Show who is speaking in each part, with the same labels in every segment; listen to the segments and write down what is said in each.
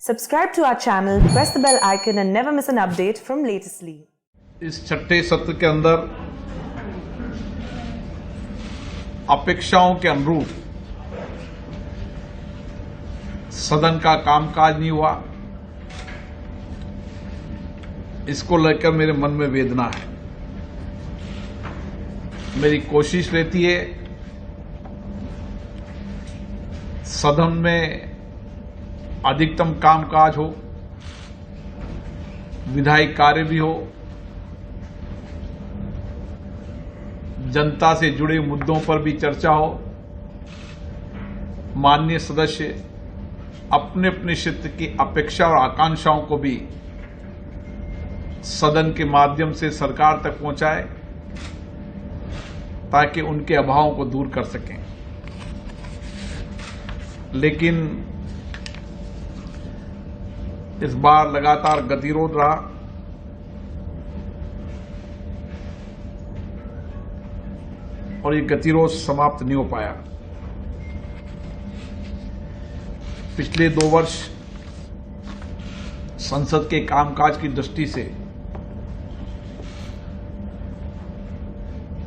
Speaker 1: Subscribe to our channel, press the bell icon and never miss an update from Latestly.
Speaker 2: इस छठे सत्र के अंदर अपेक्षाओं के अनुरूप सदन का कामकाज नहीं हुआ, इसको लेकर मेरे मन में वेदना है। मेरी कोशिश रहती है सदन में अधिकतम कामकाज हो, विधायी कार्य भी हो, जनता से जुड़े मुद्दों पर भी चर्चा हो, माननीय सदस्य अपने अपने क्षेत्र की अपेक्षा और आकांक्षाओं को भी सदन के माध्यम से सरकार तक पहुंचाए ताकि उनके अभावों को दूर कर सकें। लेकिन इस बार लगातार गतिरोध रहा। और ये गतिरोध समाप्त नहीं हो पाया। पिछले 2 वर्ष संसद के कामकाज की दृष्टि से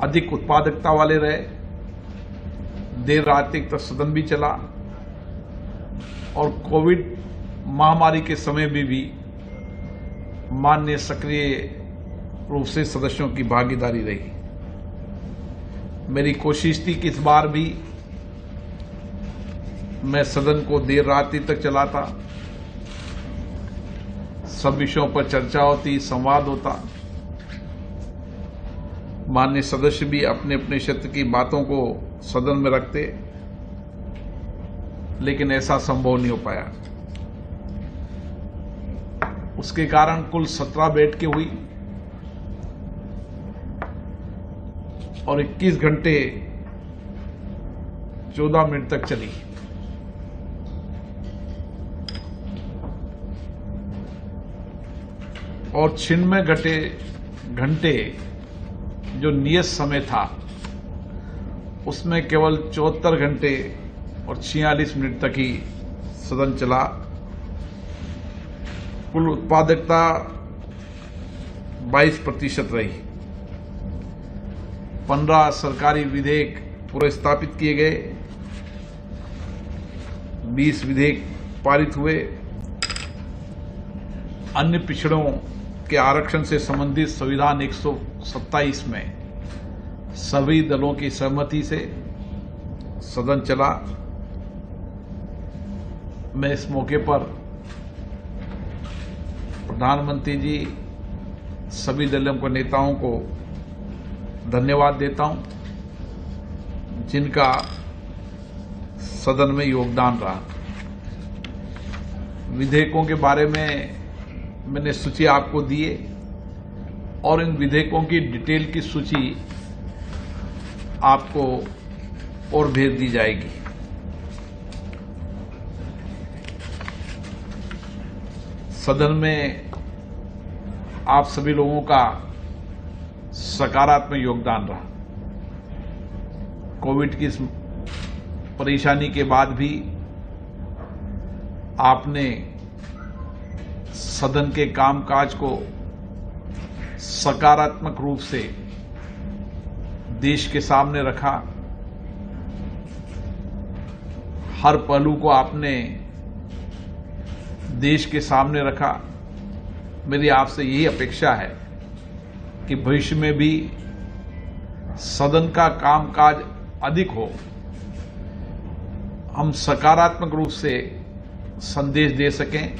Speaker 2: अधिक उत्पादकता वाले रहे। देर रात तक सदन भी चला और कोविड महामारी के समय में भी माननीय सक्रिय रूप से सदस्यों की भागीदारी रही। मेरी कोशिश थी कि इस बार भी मैं सदन को देर रात तक चलाता, सब विषयों पर चर्चा होती, संवाद होता, माननीय सदस्य भी अपने अपने क्षेत्र की बातों को सदन में रखते, लेकिन ऐसा संभव नहीं हो पाया। उसके कारण कुल 17 बैठकें हुई और 21 घंटे 14 मिनट तक चली। और 96 घंटे जो नियत समय था उसमें केवल 74 घंटे और 46 मिनट तक ही सदन चला। कुल उत्पादकता 22% रही। 15 सरकारी विधेयक पुरस्तापित किए गए, 20 विधेयक पारित हुए। अन्य पिछड़ों के आरक्षण से संबंधित संविधान 127 में सभी दलों की सहमति से सदन चला। मैं इस मौके पर प्रधानमंत्री जी, सभी दलों के नेताओं को धन्यवाद देता हूं जिनका सदन में योगदान रहा। विधेयकों के बारे में मैंने सूची आपको दी है और इन विधेयकों की डिटेल की सूची आपको और भेज दी जाएगी। सदन में आप सभी लोगों का सकारात्मक योगदान रहा। कोविड की इस परेशानी के बाद भी आपने सदन के कामकाज को सकारात्मक रूप से देश के सामने रखा। हर पहलू को आपने देश के सामने रखा। मेरी आपसे यही अपेक्षा है कि भविष्य में भी सदन का कामकाज अधिक हो, हम सकारात्मक रूप से संदेश दे सकें।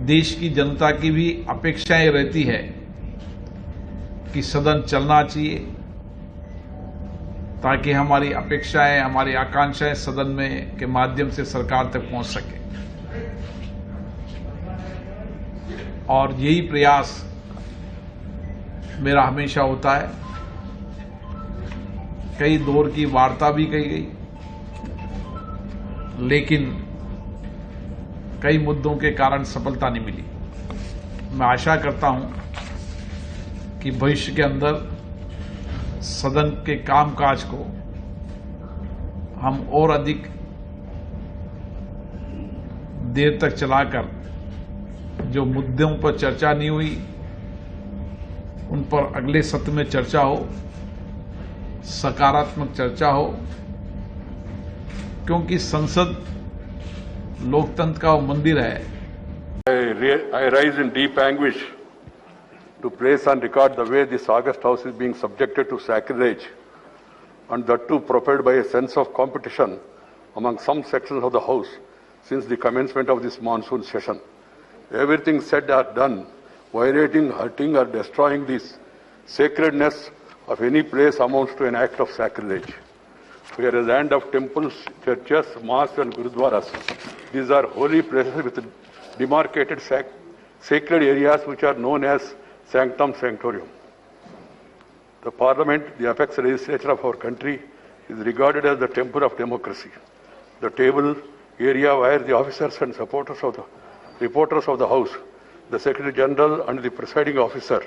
Speaker 2: देश की जनता की भी अपेक्षाएं रहती है कि सदन चलना चाहिए ताकि हमारी अपेक्षाएं, हमारी आकांक्षाएं सदन में के माध्यम से सरकार तक पहुंच सके। और यही प्रयास मेरा हमेशा होता है। कई दौर की वार्ता भी कही गई, लेकिन कई मुद्दों के कारण सफलता नहीं मिली। मैं आशा करता हूं कि भविष्य के अंदर सदन के कामकाज को हम और अधिक देर तक चलाकर जो मुद्दों पर चर्चा नहीं हुई उन पर अगले सत्र में चर्चा हो, सकारात्मक चर्चा हो, क्योंकि संसद लोकतंत्र का वो मंदिर है।
Speaker 3: I rise in deep anguish to place on record the way this August House is being subjected to sacrilege, and that too propelled by a sense of competition among some sections of the House since the commencement of this monsoon session. Everything said or done violating, hurting or destroying this sacredness of any place amounts to an act of sacrilege. Whereas land of temples, churches, mosques and gurudwaras, these are holy places with demarcated sacred areas which are known as sanctum sanctorum. The Parliament, the apex legislature of our country, is regarded as the temple of democracy. The table area where the officers and reporters of the House, the Secretary General and the presiding officer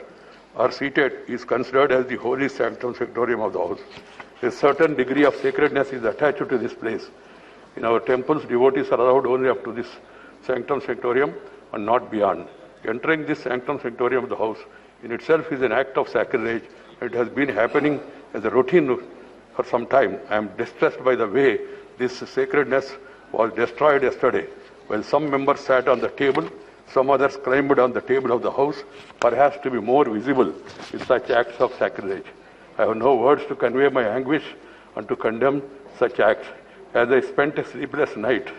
Speaker 3: are seated is considered as the holy sanctum sanctorum of the House. A certain degree of sacredness is attached to this place. In our temples, devotees are allowed only up to this sanctum sanctorum and not beyond. Entering this sanctum sanctorum of the House in itself is an act of sacrilege. It has been happening as a routine for some time. I am distressed by the way this sacredness was destroyed yesterday. While some members sat on the table, some others climbed on the table of the House, perhaps to be more visible in such acts of sacrilege. I have no words to convey my anguish and to condemn such acts. As I spent a sleepless night,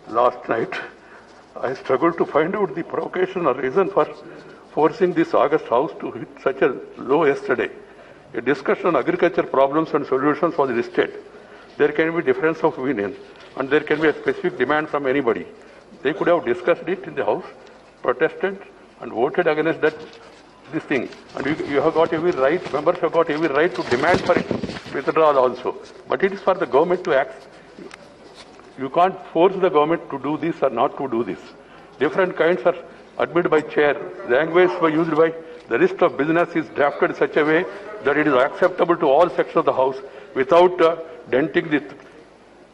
Speaker 3: last night, I struggled to find out the provocation or reason for forcing this August House to hit such a low yesterday. A discussion on agriculture problems and solutions was listed. There can be difference of opinion and there can be a specific demand from anybody. They could have discussed it in the House, protested and voted against this thing. And you have got every right, members have got every right to demand for it withdrawal also. But it is for the government to act. You can't force the government to do this or not to do this. Different kinds are admitted by chair. The language used by the list of business is drafted in such a way that it is acceptable to all sections of the House without denting the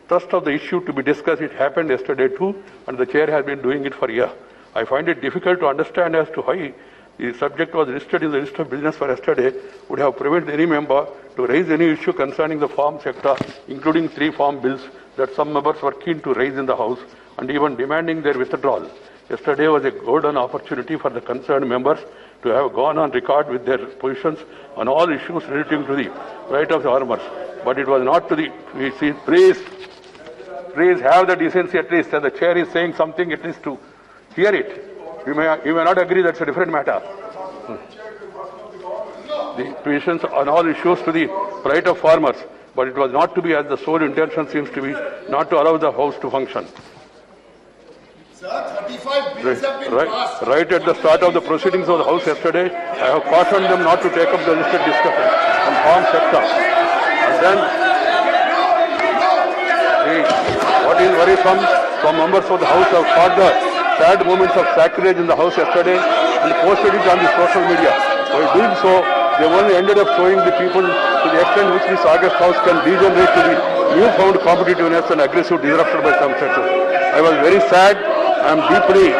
Speaker 3: thrust of the issue to be discussed. It happened yesterday too, and the chair has been doing it for a year. I find it difficult to understand as to why the subject was listed in the list of business for yesterday would have prevented any member to raise any issue concerning the farm sector, including 3 farm bills that some members were keen to raise in the House and even demanding their withdrawal. Yesterday was a golden opportunity for the concerned members to have gone on record with their positions on all issues relating to the right of the farmers. But it was not to the, please have the decency at least, as the chair is saying something, at least to hear it. You may not agree, that's a different matter. The positions on all issues to the right of farmers, but it was not to be, as the sole intention seems to be, not to allow the House to function.
Speaker 4: Sir, 35 bills have been passed.
Speaker 3: Right at the start of the proceedings of the House yesterday, I have cautioned them not to take up the listed discussion on farm sector. And then, what is worrisome, some members of the House have caught the sad moments of sacrilege in the House yesterday and posted it on the social media. While doing so, they only ended up showing the people to the extent which this August House can degenerate to the newfound competitiveness and aggressive disruption by some sectors. I was very sad. I am deeply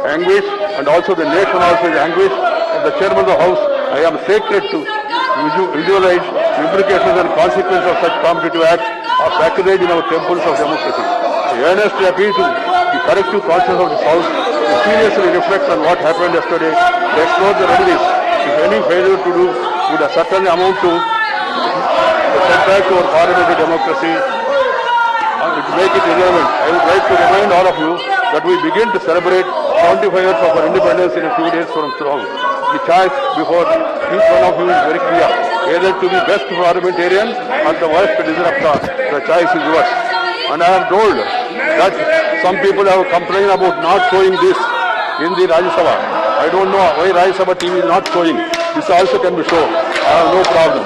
Speaker 3: anguished, and also the nation also is anguished. As the chairman of the House, I am sacred to visualize the implications and consequences of such competitive acts of sacrilege in our temples of democracy. I earnestly appeal to the collective conscience of this House to seriously reflect on what happened yesterday, to explore the remedies. If any failure to do would certainly amount to the setback to our parliamentary democracy, and to make it irrelevant, I would like to remind all of you that we begin to celebrate 75 years of our independence in a few days from now. The choice before each one of you is very clear. Either to be best parliamentarian or the worst disruptor. The choice is yours. And I am told that some people have complained about not showing this in the Rajya Sabha. I don't know why Rajya Sabha TV is not showing. This also can be shown. I have no problem.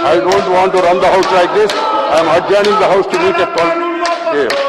Speaker 3: I don't want to run the House like this. I am adjourning the House to meet at 12 a.m.